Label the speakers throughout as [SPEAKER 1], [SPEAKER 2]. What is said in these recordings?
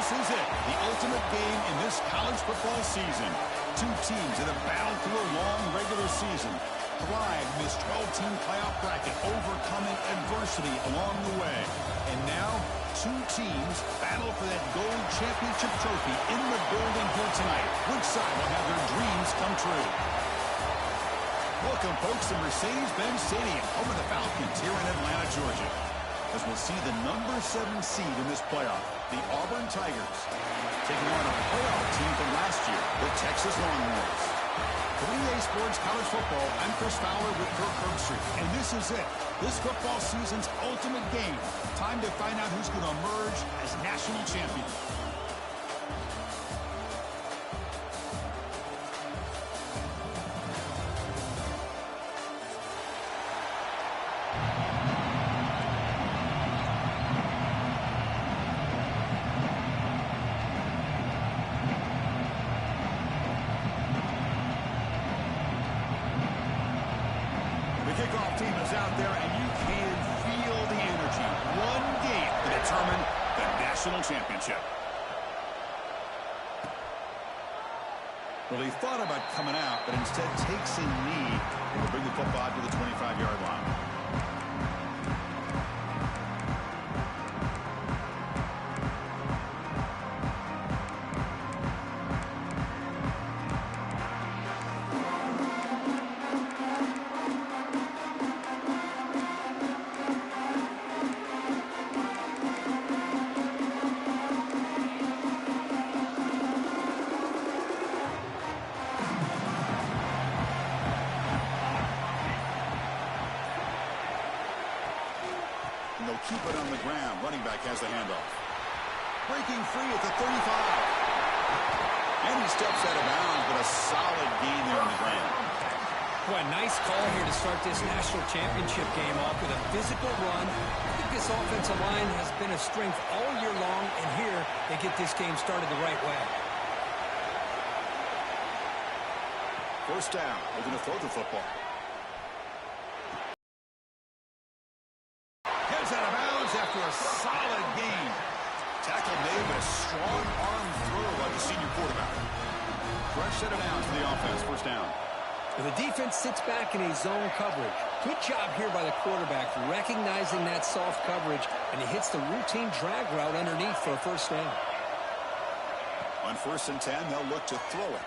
[SPEAKER 1] This is it, the ultimate game in this college football season. Two teams that have battled through a long regular season, thrived in this 12-team playoff bracket, overcoming adversity along the way. And now, two teams battle for that gold championship trophy in the building here tonight. Which side will have their dreams come true? Welcome, folks, to Mercedes-Benz Stadium, home of the Falcons here in Atlanta, Georgia. As we'll see the number 7 seed in this playoff, the Auburn Tigers, taking on a playoff team from last year, the Texas Longhorns. 3A Sports College Football, I'm Chris Fowler with Kirk Herbstreit, and this is it. This football season's ultimate game. Time to find out who's going to emerge as national champion. Kickoff team is out there, and you can feel the energy. One game to determine the national championship. Well, he thought about coming out, but instead takes a knee and will bring the football to the 25-yard line. They'll keep it on the ground. Running back has the handoff. Breaking free at the 35. And he steps out of bounds, but a solid gain there on the ground.
[SPEAKER 2] Boy, nice call here to start this national championship game off with a physical run. I think this offensive line has been a strength all year long, and here they get this game started the right way.
[SPEAKER 1] First down. They're going to throw the football. Out of bounds after a solid gain. Tackle made with a strong arm throw by the senior quarterback. Fresh set of downs for the offense. First down.
[SPEAKER 2] The defense sits back in a zone coverage. Good job here by the quarterback recognizing that soft coverage, and he hits the routine drag route underneath for a first down.
[SPEAKER 1] On 1st and 10, they'll look to throw it.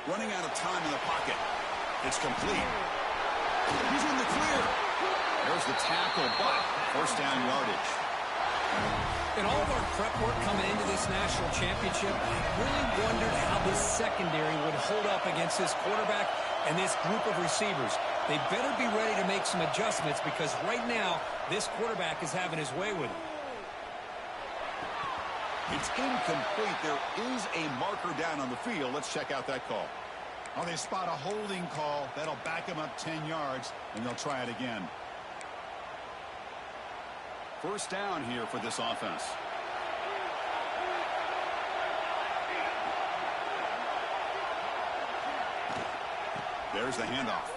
[SPEAKER 1] Running out of time in the pocket. It's complete. He's in the clear. There's the tackle, but first down yardage.
[SPEAKER 2] In all of our prep work coming into this national championship, I really wondered how this secondary would hold up against this quarterback and this group of receivers. They better be ready to make some adjustments because right now, this quarterback is having his way with it.
[SPEAKER 1] It's incomplete. There is a marker down on the field. Let's check out that call. Oh, they spot a holding call. That'll back him up 10 yards, and they'll try it again. First down here for this offense. There's the handoff.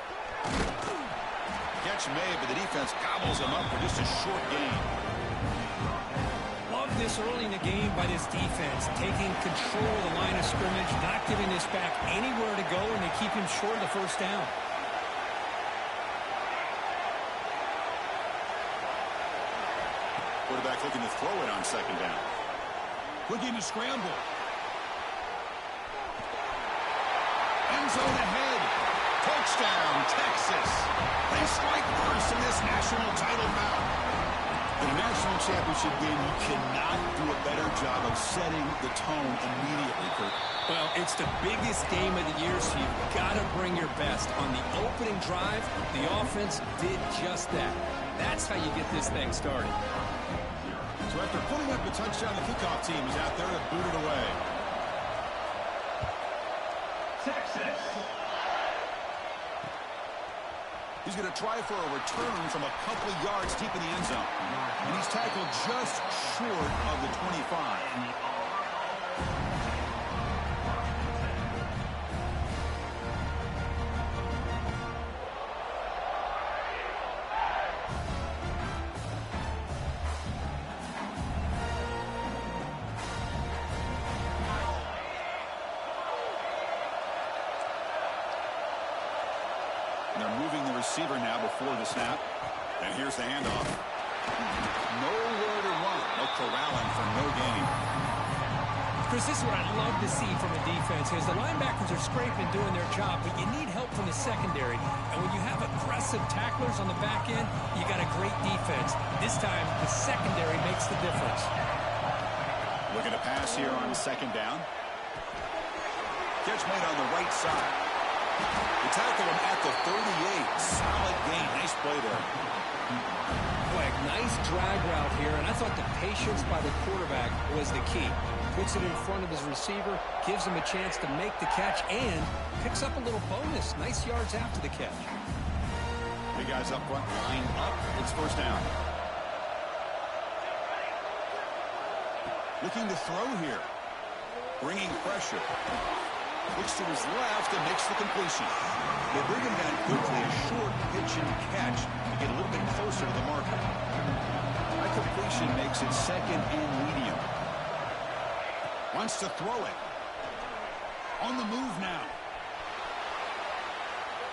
[SPEAKER 1] Catch made, but the defense gobbles him up for just a short gain.
[SPEAKER 2] Love this early in the game by this defense, taking control of the line of scrimmage, not giving this back anywhere to go, and they keep him short of the first down.
[SPEAKER 1] Quarterback looking to throw it on second down. Looking to scramble. End zone ahead. Touchdown, Texas. They strike first in this national title bout. In a national championship game, you cannot do a better job of setting the tone immediately, Kurt.
[SPEAKER 2] Well, it's the biggest game of the year, so you've got to bring your best. On the opening drive, the offense did just that. That's how you get this thing started.
[SPEAKER 1] So after putting up a touchdown, the kickoff team is out there to boot it away.
[SPEAKER 3] Texas.
[SPEAKER 1] He's going to try for a return from a couple of yards deep in the end zone. And he's tackled just short of the 25. receiver now before the snap. And here's the handoff. Nowhere to run. A corralling for no gain.
[SPEAKER 2] Chris, this is what I'd love to see from a defense is the linebackers are scraping, doing their job, but you need help from the secondary. And when you have aggressive tacklers on the back end, you got a great defense. This time, the secondary makes the difference.
[SPEAKER 1] Looking to pass here on second down. Catch made on the right side. They tackle him at the 38. Solid gain. Nice play there.
[SPEAKER 2] Boy, a nice drag route here, and I thought the patience by the quarterback was the key. Puts it in front of his receiver, gives him a chance to make the catch, and picks up a little bonus. Nice yards after the catch.
[SPEAKER 1] Big guys up front, lined up. It's first down. Looking to throw here. Bringing pressure. Looks to his left and makes the completion. They bring him down quickly. A short pitch and catch to get a little bit closer to the marker. That completion makes it second and medium. Wants to throw it. On the move now.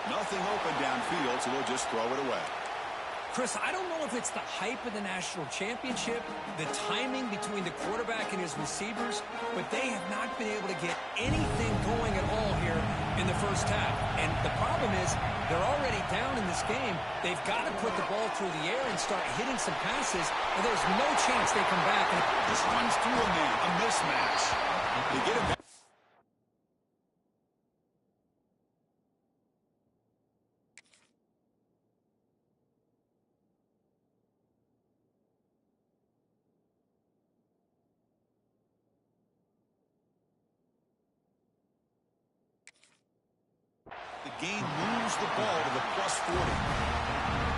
[SPEAKER 1] Nothing open downfield, so they'll just throw it away.
[SPEAKER 2] Chris, I don't know if it's the hype of the national championship, the timing between the quarterback and his receivers, but they have not been able to get anything going at all here in the first half. And the problem is they're already down in this game. They've got to put the ball through the air and start hitting some passes, and there's no chance they come back. And
[SPEAKER 1] just runs through a man, a mismatch. They get it back. The game moves the ball to the +40.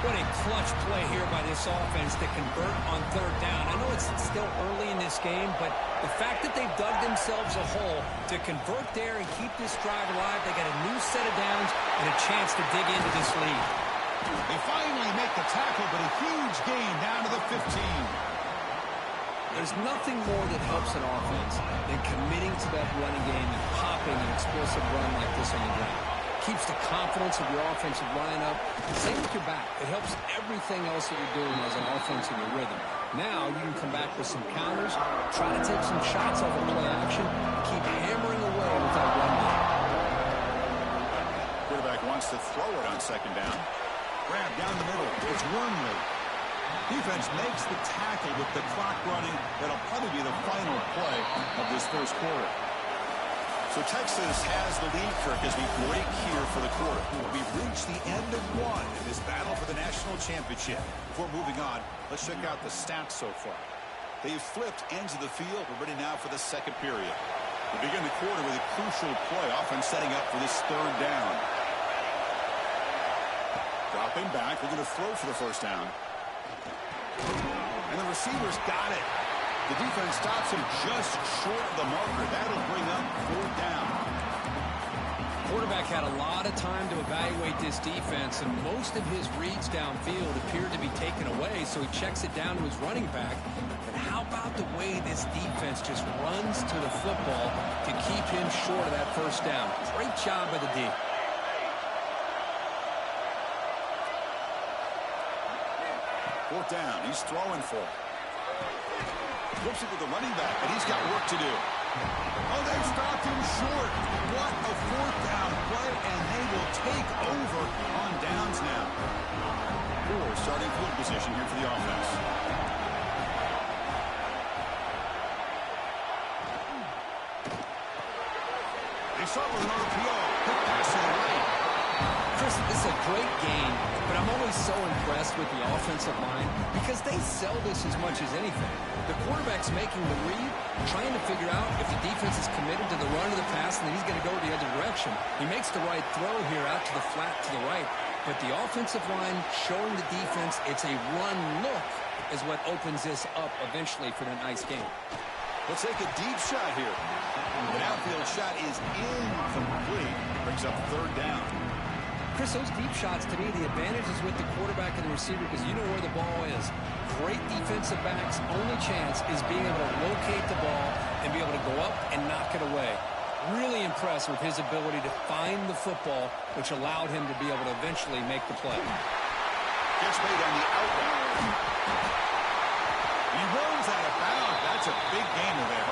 [SPEAKER 2] What a clutch play here by this offense to convert on third down. I know it's still early in this game, but the fact that they've dug themselves a hole to convert there and keep this drive alive, they got a new set of downs and a chance to dig into this lead.
[SPEAKER 1] They finally make the tackle, but a huge gain down to the 15.
[SPEAKER 2] There's nothing more that helps an offense than committing to that running game and popping an explosive run like this on the ground. Keeps the confidence of your offensive line up. Same with your back. It helps everything else that you're doing as an offense in your rhythm. Now you can come back with some counters, try to take some shots off of play action, and keep hammering away with that run game.
[SPEAKER 1] Quarterback wants to throw it on second down. Grab down the middle. It's Wormley. Defense makes the tackle with the clock running. That'll probably be the final play of this first quarter. So Texas has the lead, Kirk, as we break here for the quarter. We've reached the end of one in this battle for the national championship. Before moving on, let's check out the stats so far. They've flipped ends of the field. We're ready now for the second period. We begin the quarter with a crucial play, often setting up for this third down. Dropping back, we're going to throw for the first down. And the receiver's got it. The defense stops him just short of the marker. That'll bring up fourth down.
[SPEAKER 2] Quarterback had a lot of time to evaluate this defense, and most of his reads downfield appeared to be taken away, so he checks it down to his running back. But how about the way this defense just runs to the football to keep him short of that first down? Great job by the D.
[SPEAKER 1] Fourth down. He's throwing for it. Flips it to the running back, and he's got work to do. Oh, they've stopped him short. What a fourth down play, and they will take over on downs now. Poor starting field position here for the offense. They start with an RPO. Quick pass to the right.
[SPEAKER 2] Chris, this is a great game, but I'm always so impressed with the offensive line because they sell this as much as anything. The quarterback's making the read, trying to figure out if the defense is committed to the run or the pass, and then he's going to go the other direction. He makes the right throw here out to the flat to the right, but the offensive line showing the defense it's a run look is what opens this up eventually for the nice game.
[SPEAKER 1] Let's take a deep shot here. The downfield shot is incomplete. Brings up third down.
[SPEAKER 2] Chris, those deep shots, to me, the advantage is with the quarterback and the receiver because you know where the ball is. Great defensive backs' only chance is being able to locate the ball and be able to go up and knock it away. Really impressed with his ability to find the football, which allowed him to be able to eventually make the play.
[SPEAKER 1] Gets made on the outlet. He rolls out of bounds. That's a big gainer there.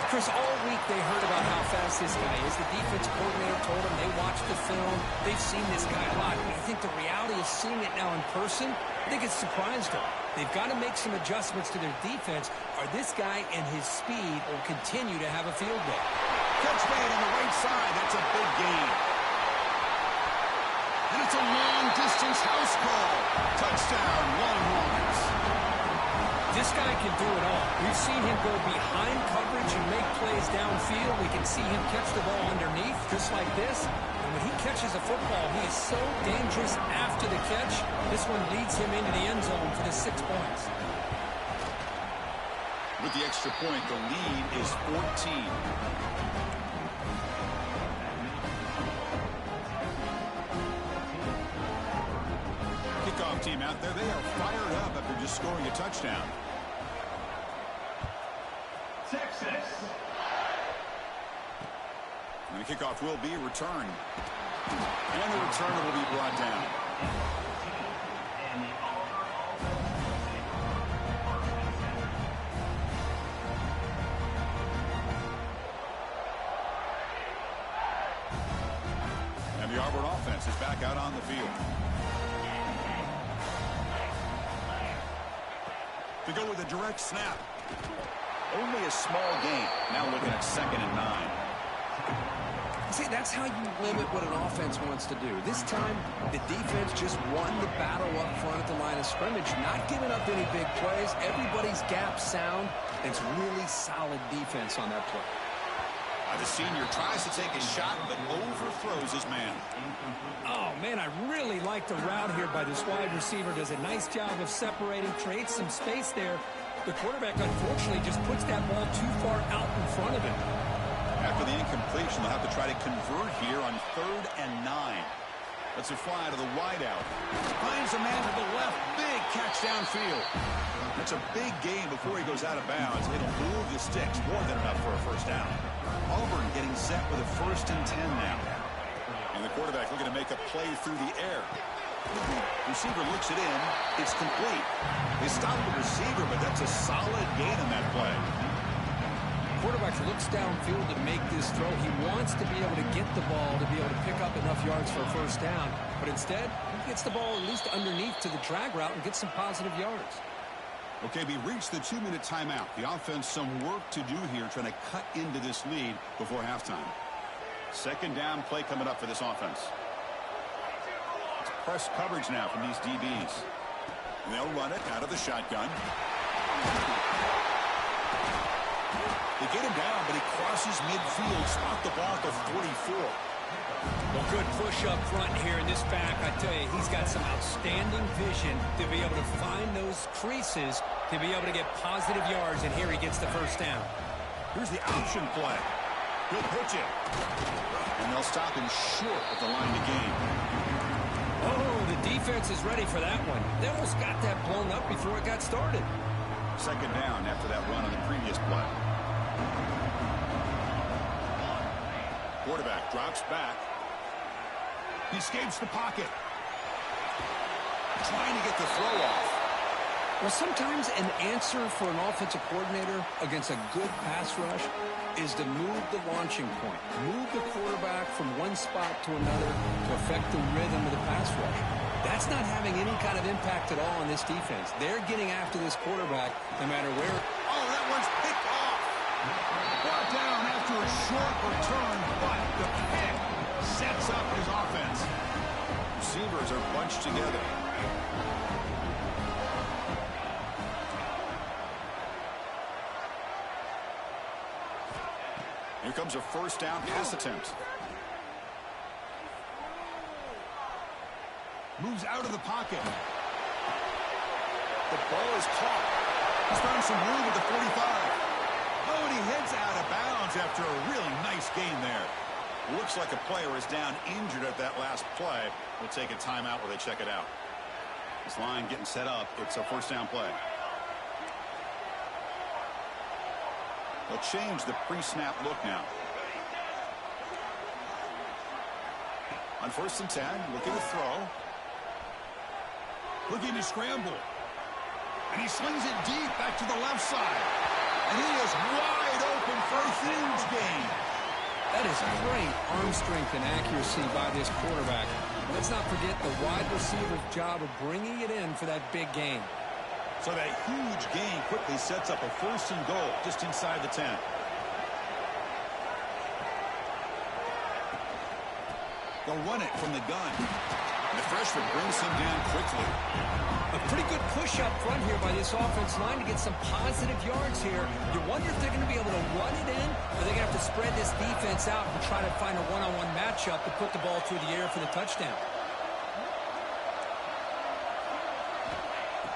[SPEAKER 2] Chris, all week they heard about how fast this guy is. The defense coordinator told them they watched the film. They've seen this guy a lot. But I think the reality of seeing it now in person, I think it's surprised them. They've got to make some adjustments to their defense, or this guy and his speed will continue to have a field day.
[SPEAKER 1] Catch made on the right side. That's a big gain. And it's a long-distance house call. Touchdown, Longhorns.
[SPEAKER 2] This guy can do it all. We've seen him go behind coverage and make plays downfield. We can see him catch the ball underneath, just like this. And when he catches a football, he is so dangerous after the catch. This one leads him into the end zone for the 6 points.
[SPEAKER 1] With the extra point, the lead is 14. Kickoff team out there, they are fired up after just scoring a touchdown.
[SPEAKER 3] Texas.
[SPEAKER 1] And the kickoff will be returned. And the returner will be brought down. And the Auburn offense is back out on the field. To go with a direct snap. Only a small gain. Now looking at 2nd and 9.
[SPEAKER 2] See, that's how you limit what an offense wants to do. This time, the defense just won the battle up front at the line of scrimmage, not giving up any big plays. Everybody's gap sound. It's really solid defense on that play.
[SPEAKER 1] The senior tries to take a shot, but overthrows his man.
[SPEAKER 2] Oh, man, I really like the route here by this wide receiver. Does a nice job of separating, creates some space there. The quarterback, unfortunately, just puts that ball too far out in front of him.
[SPEAKER 1] After the incompletion, they'll have to try to convert here on 3rd and 9. That's a fly to the wideout. Finds a man to the left. Big catch downfield. That's a big gain before he goes out of bounds. It'll move the sticks. More than enough for a first down. Auburn getting set with a 1st and 10 now. And the quarterback looking to make a play through the air. Receiver looks it in. It's complete. They stop the receiver, but that's a solid gain on that play.
[SPEAKER 2] Quarterback looks downfield to make this throw. He wants to be able to get the ball to be able to pick up enough yards for a first down. But instead, he gets the ball at least underneath to the drag route and gets some positive yards.
[SPEAKER 1] Okay, we reached the 2-minute timeout. The offense some work to do here, trying to cut into this lead before halftime. 2nd down play coming up for this offense. It's press coverage now from these DBs. And they'll run it out of the shotgun. They get him down, but he crosses midfield. Spot the ball at the 44.
[SPEAKER 2] Well, good push up front here in this back. I tell you, he's got some outstanding vision to be able to find those creases to be able to get positive yards, and here he gets the first down.
[SPEAKER 1] Here's the option play. He'll pitch it. And they'll stop him short of the line to gain.
[SPEAKER 2] Oh, the defense is ready for that one. They almost got that blown up before it got started.
[SPEAKER 1] 2nd down after that run on the previous play. Quarterback drops back. He escapes the pocket. Trying to get the throw off.
[SPEAKER 2] Well, sometimes an answer for an offensive coordinator against a good pass rush is to move the launching point. Move the quarterback from one spot to another to affect the rhythm of the pass rush. That's not having any kind of impact at all on this defense. They're getting after this quarterback no matter where.
[SPEAKER 1] Oh, that one's picked off. Brought down after a short return, but the pick sets up his offense. Receivers are bunched together. Here comes a 1st down pass attempt. Moves out of the pocket. The ball is caught. He's found some room at the 45. Oh, and he heads out of bounds after a really nice gain there. Looks like a player is down injured at that last play. We'll take a timeout while they check it out. This line getting set up. It's a 1st down play. They'll change the pre-snap look now. On 1st and 10, looking to throw. Looking to scramble. And he slings it deep back to the left side. And he is wide open for a huge gain.
[SPEAKER 2] That is great arm strength and accuracy by this quarterback. Let's not forget the wide receiver's job of bringing it in for that big gain.
[SPEAKER 1] So that huge gain quickly sets up a 1st and goal just inside the 10. They'll run it from the gun. And the freshman brings him down quickly.
[SPEAKER 2] A pretty good push up front here by this offense line to get some positive yards here. You wonder if they're going to be able to run it in, or they're going to have to spread this defense out and try to find a one-on-one matchup to put the ball through the air for the touchdown.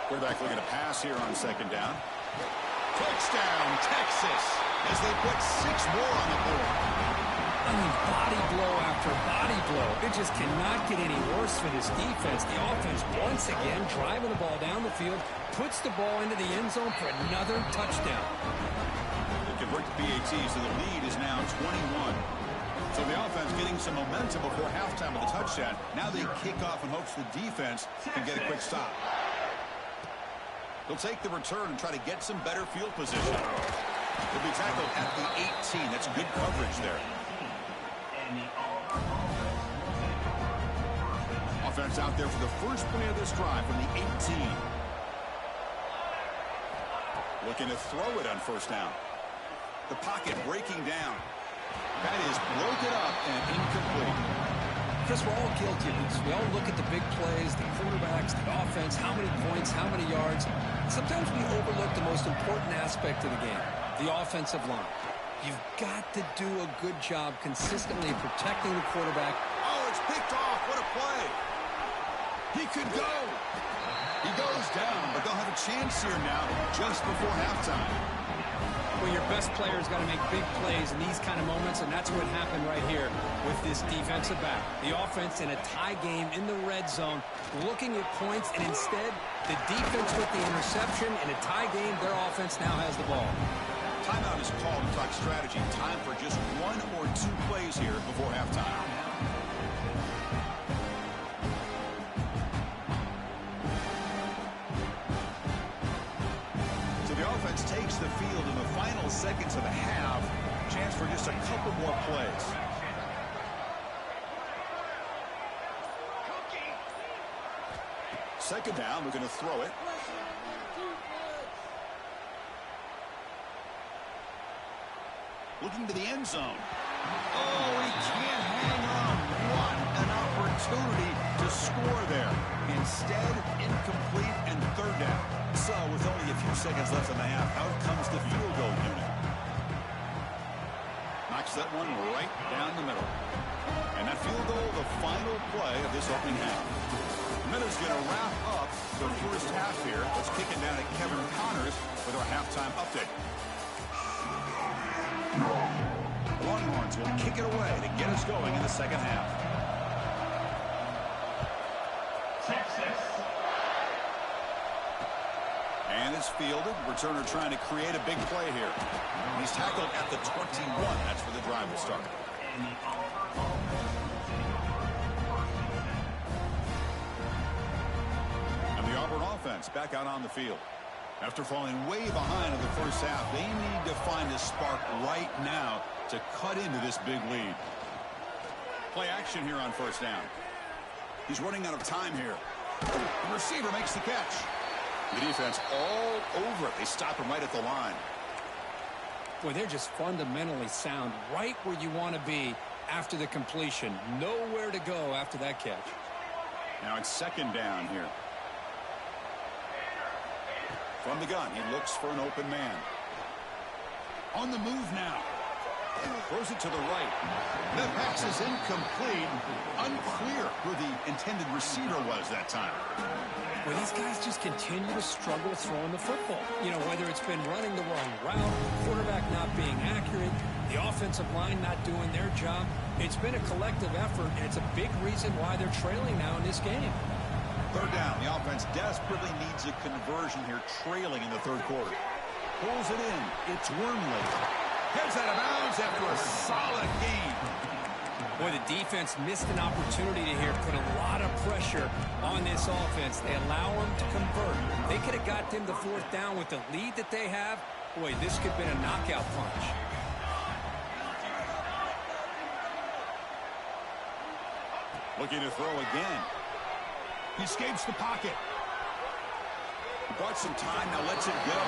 [SPEAKER 1] Quarterback looking to pass here on 2nd down. Touchdown, Texas, as they put 6 more on the board.
[SPEAKER 2] I mean, body blow after body blow. It just cannot get any worse for this defense. The offense, once again, driving the ball down the field, puts the ball into the end zone for another touchdown.
[SPEAKER 1] They convert to PAT, so the lead is now 21. So the offense getting some momentum before halftime with a touchdown. Now they kick off in hopes the defense can get a quick stop. They'll take the return and try to get some better field position. They'll be tackled at the 18. That's good coverage there. Offense out there for the first play of this drive from the 18. Looking to throw it on 1st down. The pocket breaking down. That is broken up and incomplete.
[SPEAKER 2] Chris, we're all guilty of this. We all look at the big plays, the quarterbacks, the offense, how many points, how many yards. Sometimes we overlook the most important aspect of the game, the offensive line. You've got to do a good job consistently protecting the quarterback.
[SPEAKER 1] Oh, it's picked off. What a play. He could go. He goes down, but they'll have a chance here now just before halftime.
[SPEAKER 2] Well, your best player's got to make big plays in these kind of moments, and that's what happened right here with this defensive back. The offense in a tie game in the red zone, looking at points, and instead, the defense with the interception. In a tie game, their offense now has the ball.
[SPEAKER 1] Timeout is called to talk strategy. Time for just 1 or 2 plays here before halftime. So the offense takes the field in the final seconds of the half. Chance for just a couple more plays. Second down, we're going to throw it. Looking to the end zone. Oh, he can't hang on. What an opportunity to score there. Instead, incomplete and 3rd down. So, with only a few seconds left in the half, out comes the field goal unit. Knocks that one right down the middle. And that field goal, the final play of this opening half. The Miners going to wrap up the first half here. Let's kick it down to Kevin Connors with our halftime update. Longhorns will kick it away to get us going in the second half.
[SPEAKER 3] Texas.
[SPEAKER 1] And it's fielded. Returner trying to create a big play here. He's tackled at the 21. That's where the drive will start. And the Auburn offense back out on the field. After falling way behind in the first half, they need to find a spark right now to cut into this big lead. Play action here on 1st down. He's running out of time here. The receiver makes the catch. The defense all over it. They stop him right at the line.
[SPEAKER 2] Boy, they're just fundamentally sound, right where you want to be after the completion. Nowhere to go after that catch.
[SPEAKER 1] Now it's 2nd down here. From the gun, he looks for an open man. On the move now. Throws it to the right. That pass is incomplete. Unclear who the intended receiver was that time.
[SPEAKER 2] Well, these guys just continue to struggle throwing the football. You know, whether it's been running the wrong route, quarterback not being accurate, the offensive line not doing their job. It's been a collective effort, and it's a big reason why they're trailing now in this game.
[SPEAKER 1] 3rd down. The offense desperately needs a conversion here, trailing in the 3rd quarter. Pulls it in. It's Wormley. Heads out of bounds after a solid game.
[SPEAKER 2] Boy, the defense missed an opportunity to here, put a lot of pressure on this offense. They allow them to convert. They could have got them the fourth down with the lead that they have. Boy, this could have been a knockout punch.
[SPEAKER 1] Looking to throw again. He escapes the pocket. Bought some time, now lets it go.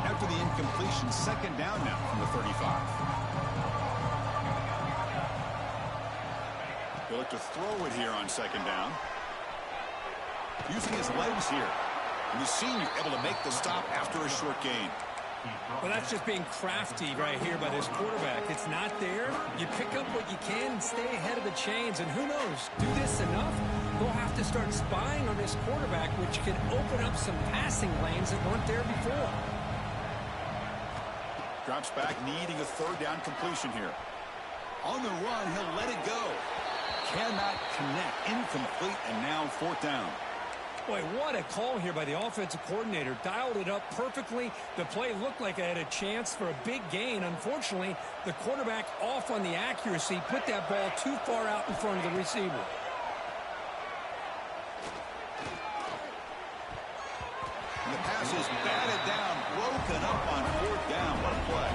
[SPEAKER 1] After the incompletion, second down now from the 35. He'll look to throw it here on second down. Using his legs here. And the senior able to make the stop after a short gain.
[SPEAKER 2] Well, that's just being crafty right here by this quarterback. It's not there. You pick up what you can and stay ahead of the chains. And who knows, do this enough, they'll have to start spying on this quarterback, which can open up some passing lanes that weren't there before.
[SPEAKER 1] Drops back, needing a third down completion here. On the run, he'll let it go. Cannot connect. Incomplete, and now fourth down.
[SPEAKER 2] Boy, what a call here by the offensive coordinator. Dialed it up perfectly. The play looked like it had a chance for a big gain. Unfortunately, the quarterback off on the accuracy, put that ball too far out in front of the receiver.
[SPEAKER 1] And the pass is batted down, broken up on fourth down. What a play.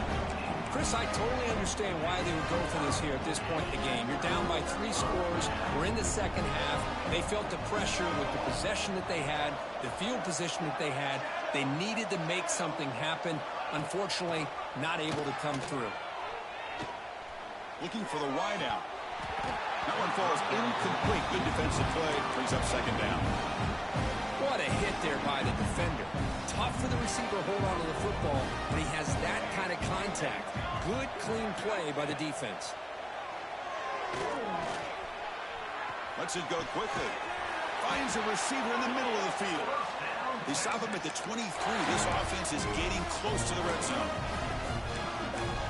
[SPEAKER 2] Chris, I totally understand why they would go for this here at this point in the game. You're down by 3 scores. We're in the second half. They felt the pressure with the possession that they had, the field position that they had. They needed to make something happen. Unfortunately, not able to come through.
[SPEAKER 1] Looking for the wide out. That one falls incomplete. Good defensive play. Brings up second down.
[SPEAKER 2] What a hit there by the defender. Tough for the receiver to hold on to the football, but he has that kind of contact. Good, clean play by the defense.
[SPEAKER 1] Lets it go quickly. Finds a receiver in the middle of the field. They stop him at the 23. This offense is getting close to the red zone.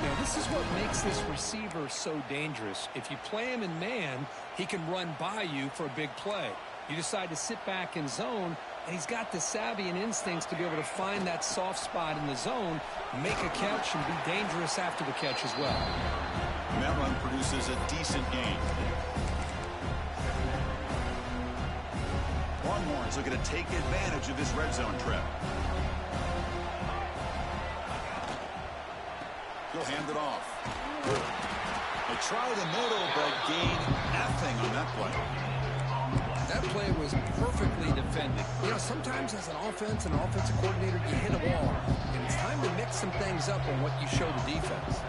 [SPEAKER 2] Now, this is what makes this receiver so dangerous. If you play him in man, he can run by you for a big play. You decide to sit back in zone, and he's got the savvy and instincts to be able to find that soft spot in the zone, make a catch, and be dangerous after the catch as well.
[SPEAKER 1] And that run produces a decent gain. Longhorns looking to take advantage of this red zone trip. He'll hand it off. They try the middle, but gain nothing on that play.
[SPEAKER 2] That play was perfectly defended. You know, sometimes as an offensive coordinator, you hit a wall, and it's time to mix some things up on what you show the defense.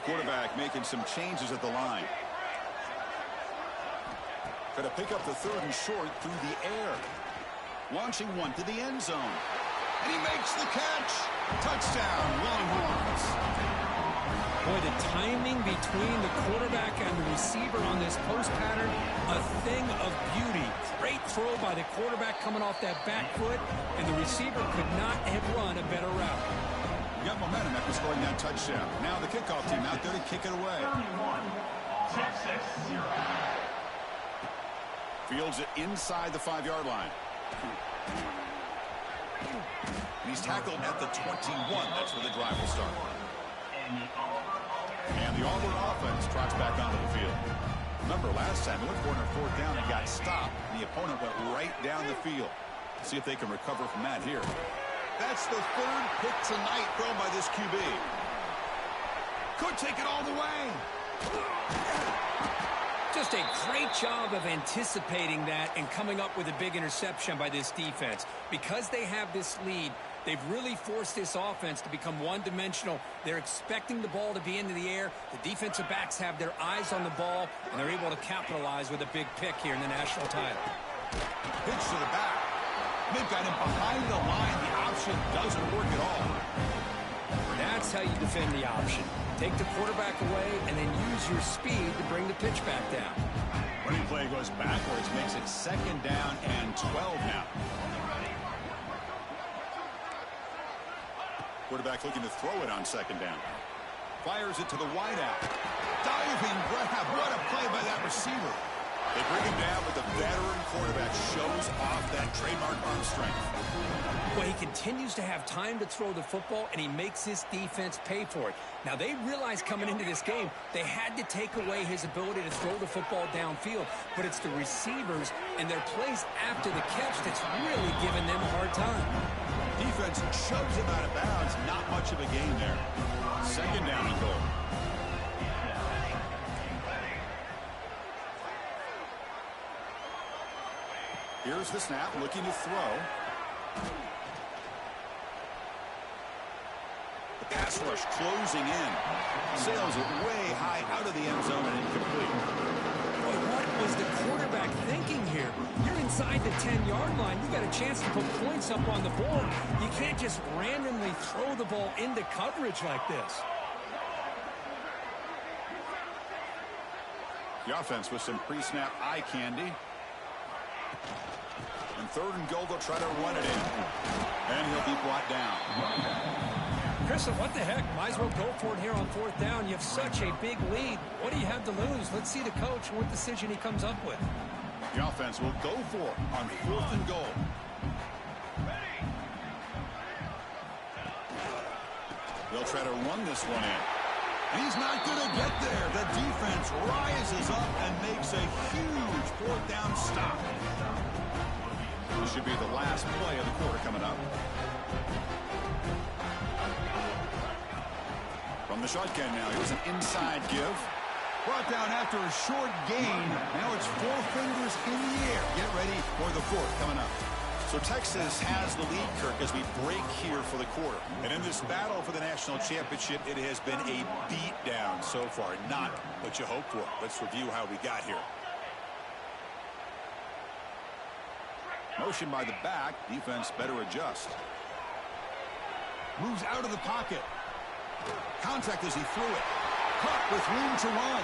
[SPEAKER 1] Quarterback making some changes at the line. Going to pick up the third and short through the air. Launching one to the end zone. And he makes the catch. Touchdown, Longhorns.
[SPEAKER 2] Boy, the timing between the quarterback and the receiver on this post pattern, a thing of beauty. Great throw by the quarterback coming off that back foot, and the receiver could not have run a better route.
[SPEAKER 1] You got momentum after scoring that touchdown. Now the kickoff team out there to kick it away.
[SPEAKER 3] 31, 10-6-0.
[SPEAKER 1] Fields it inside the 5-yard line. And he's tackled at the 21. That's where the drive will start. And the Auburn offense trots back onto the field. Remember, last time, they went for it on fourth down and got stopped, and the opponent went right down the field. Let's see if they can recover from that here. That's the third pick tonight thrown by this QB. Could take it all the way.
[SPEAKER 2] Just a great job of anticipating that and coming up with a big interception by this defense. Because they have this lead, they've really forced this offense to become one-dimensional. They're expecting the ball to be into the air. The defensive backs have their eyes on the ball, and they're able to capitalize with a big pick here in the national title.
[SPEAKER 1] Pitch to the back. They've got him behind the line. The option doesn't work at all.
[SPEAKER 2] That's how you defend the option. Take the quarterback away and then use your speed to bring the pitch back down.
[SPEAKER 1] Running play goes backwards, makes it second down and 12 now. Quarterback looking to throw it on second down. Fires it to the wideout. Diving grab. What a play by that receiver. They bring him down, but the veteran quarterback shows off that trademark arm strength.
[SPEAKER 2] Well, he continues to have time to throw the football, and he makes his defense pay for it. Now, they realized coming into this game they had to take away his ability to throw the football downfield, but it's the receivers and their plays after the catch that's really giving them a hard time.
[SPEAKER 1] Defense shoves him out of bounds. Not much of a gain there. Second down and goal. Here's the snap, looking to throw. The pass rush closing in. Sails it way high out of the end zone and incomplete.
[SPEAKER 2] Boy, what was the quarterback thinking here? You're inside the 10-yard line. You got a chance to put points up on the board. You can't just randomly throw the ball into coverage like this.
[SPEAKER 1] The offense with some pre-snap eye candy. And third and goal, they'll try to run it in. And he'll be brought down.
[SPEAKER 2] Chris, what the heck? Might as well go for it here on fourth down. You have such a big lead. What do you have to lose? Let's see the coach and what decision he comes up with.
[SPEAKER 1] The offense will go for it on fourth and goal. They'll try to run this one in. And he's not going to get there. The defense rises up and makes a huge fourth down stop. This should be the last play of the quarter coming up. From the shotgun now, here's an inside give. Brought down after a short gain. Now it's four fingers in the air. Get ready for the fourth coming up. So Texas has the lead, Kirk, as we break here for the quarter. And in this battle for the national championship, it has been a beatdown so far. Not what you hoped for. Let's review how we got here. Motion by the back. Defense better adjust. Moves out of the pocket. Contact as he threw it. Caught with room to run.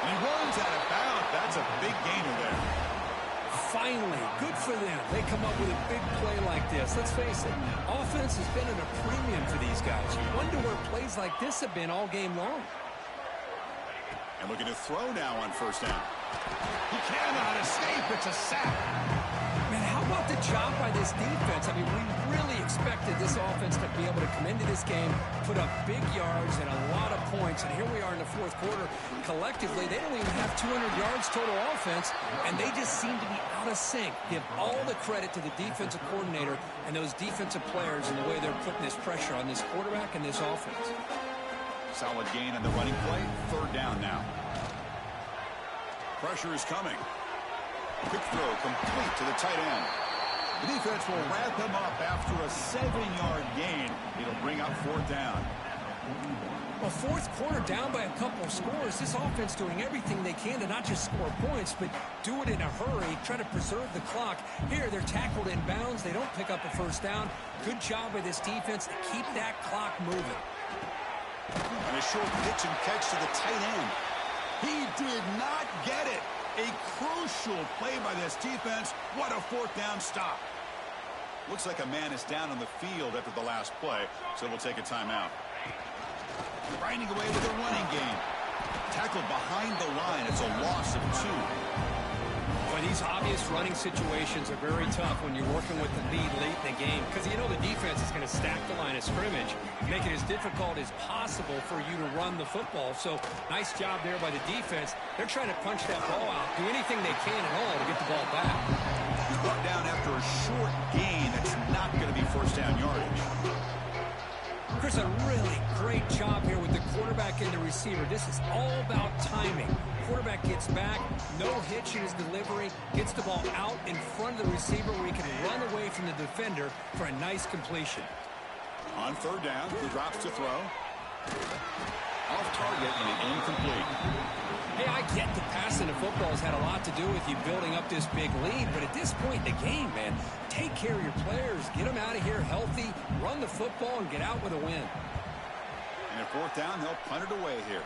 [SPEAKER 1] And he runs out of bounds. That's a big gainer there.
[SPEAKER 2] Finally, good for them. They come up with a big play like this. Let's face it, offense has been at a premium for these guys. You wonder where plays like this have been all game long.
[SPEAKER 1] And looking to throw now on first down. He cannot escape. It's a sack.
[SPEAKER 2] Man, how about the job by this defense? I mean, we really expected this offense to be able to come into this game, put up big yards and a lot of points, and here we are in the fourth quarter. Collectively, they don't even have 200 yards total offense, and they just seem to be out of sync. Give all the credit to the defensive coordinator and those defensive players and the way they're putting this pressure on this quarterback and this offense.
[SPEAKER 1] Solid gain on the running play. Third down now. Pressure is coming. Quick throw complete to the tight end. The defense will wrap him up after a 7-yard gain. It'll bring up fourth down.
[SPEAKER 2] Well, fourth quarter down by a couple of scores. This offense doing everything they can to not just score points, but do it in a hurry, try to preserve the clock. Here, they're tackled in bounds. They don't pick up a first down. Good job by this defense to keep that clock moving.
[SPEAKER 1] And a short pitch and catch to the tight end. He did not get it. A crucial play by this defense. What a fourth down stop. Looks like a man is down on the field after the last play, so we'll take a timeout. Grinding away with a running game. Tackled behind the line. It's a loss of 2.
[SPEAKER 2] Well, these obvious running situations are very tough when you're working with the lead late in the game, because you know the defense is going to stack the line of scrimmage, make it as difficult as possible for you to run the football. So nice job there by the defense. They're trying to punch that ball out, do anything they can at all to get the ball back.
[SPEAKER 1] He's brought down after a short gain. That's not going to be first down yardage.
[SPEAKER 2] Chris, a really great job here with the quarterback and the receiver. This is all about timing. Quarterback gets back, no hitch in his delivery, gets the ball out in front of the receiver where he can run away from the defender for a nice completion.
[SPEAKER 1] On third down, he drops to throw. Off target and incomplete.
[SPEAKER 2] Hey, I get the passing of football has had a lot to do with you building up this big lead, but at this point in the game, man, take care of your players, get them out of here healthy, run the football, and get out with a win.
[SPEAKER 1] And at fourth down, they'll punt it away here.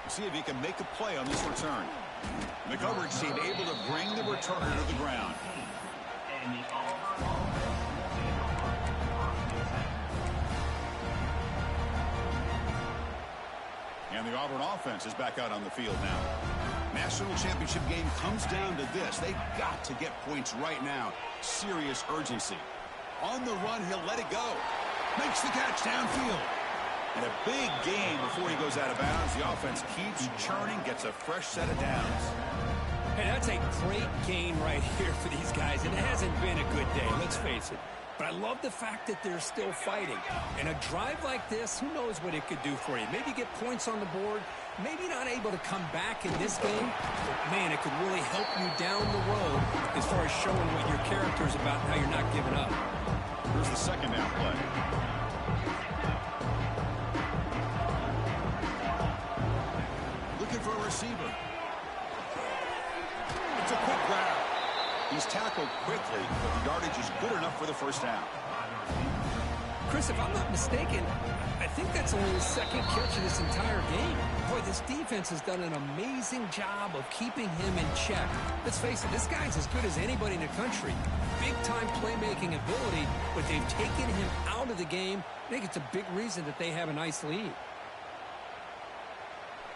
[SPEAKER 1] See if he can make a play on this return. The coverage team able to bring the returner to the ground. And the Auburn offense is back out on the field now. National championship game comes down to this. They've got to get points right now. Serious urgency. On the run, he'll let it go. Makes the catch downfield. And a big gain before he goes out of bounds. The offense keeps churning, gets a fresh set of downs.
[SPEAKER 2] Hey, that's a great gain right here for these guys. And it hasn't been a good day, let's face it. But I love the fact that they're still fighting. And a drive like this, who knows what it could do for you. Maybe get points on the board. Maybe not able to come back in this game. But, man, it could really help you down the road as far as showing what your character is about and how you're not giving up.
[SPEAKER 1] Here's the second down play. Looking for a receiver. It's a quick grab. He's tackled quickly, but the yardage is good enough for the first down.
[SPEAKER 2] Chris, if I'm not mistaken, I think that's only his second catch of this entire game. Boy, this defense has done an amazing job of keeping him in check. Let's face it, this guy's as good as anybody in the country. Big-time playmaking ability, but they've taken him out of the game. I think it's a big reason that they have a nice lead.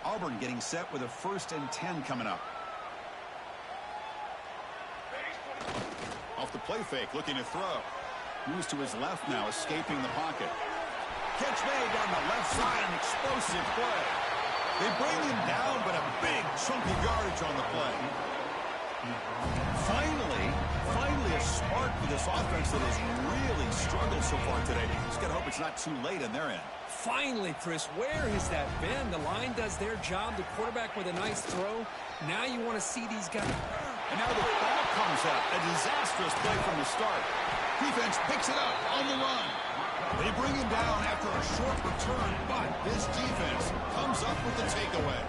[SPEAKER 1] Auburn getting set with a 1st and 10 coming up. Off the play fake, looking to throw. Moves to his left now, escaping the pocket. Catch made down the left side, an explosive play. They bring him down, but a big chunk of yardage on the play. Finally a spark for this offense that has really struggled so far today. Just gotta hope it's not too late on their end.
[SPEAKER 2] Finally, Chris, where has that been? The line does their job. The quarterback with a nice throw. Now you want to see these guys.
[SPEAKER 1] And now the ball comes out. A disastrous play from the start. Defense picks it up on the run. They bring him down after a short return, but this defense comes up with the takeaway.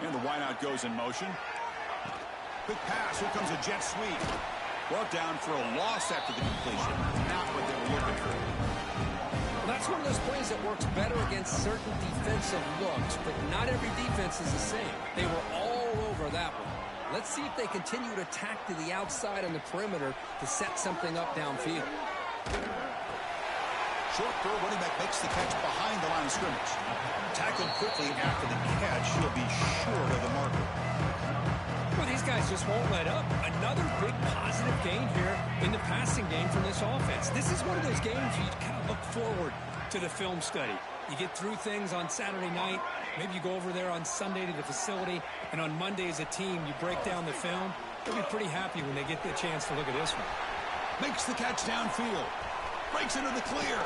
[SPEAKER 1] And the wideout goes in motion. Quick pass. Here comes a jet sweep. Brought down for a loss after the completion. Not what they were looking for.
[SPEAKER 2] Well, that's one of those plays that works better against certain defensive looks, but not every defense is the same. They were all over that one. Let's see if they continue to attack to the outside on the perimeter to set something up downfield.
[SPEAKER 1] Short throw, running back makes the catch behind the line of scrimmage. Tackled quickly after the catch. He'll be short of the marker.
[SPEAKER 2] Well, these guys just won't let up. Another big positive gain here in the passing game from this offense. This is one of those games you kind of look forward to the film study. You get through things on Saturday night. Maybe you go over there on Sunday to the facility, and on Monday as a team, you break down the film. They'll be pretty happy when they get the chance to look at this one.
[SPEAKER 1] Makes the catch downfield. Breaks into the clear.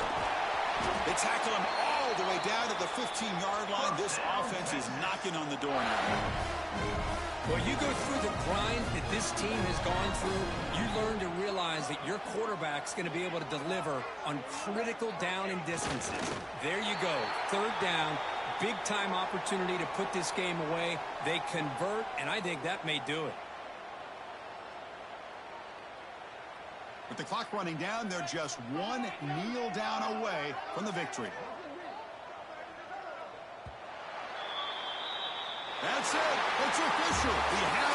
[SPEAKER 1] They tackle him all the way down to the 15-yard line. This offense is knocking on the door now.
[SPEAKER 2] Well, you go through the grind that this team has gone through, you learn to realize that your quarterback's going to be able to deliver on critical down and distances. There you go. 3rd down, big-time opportunity to put this game away. They convert, and I think that may do it.
[SPEAKER 1] With the clock running down, they're just one kneel down away from the victory. That's it. It's official. We have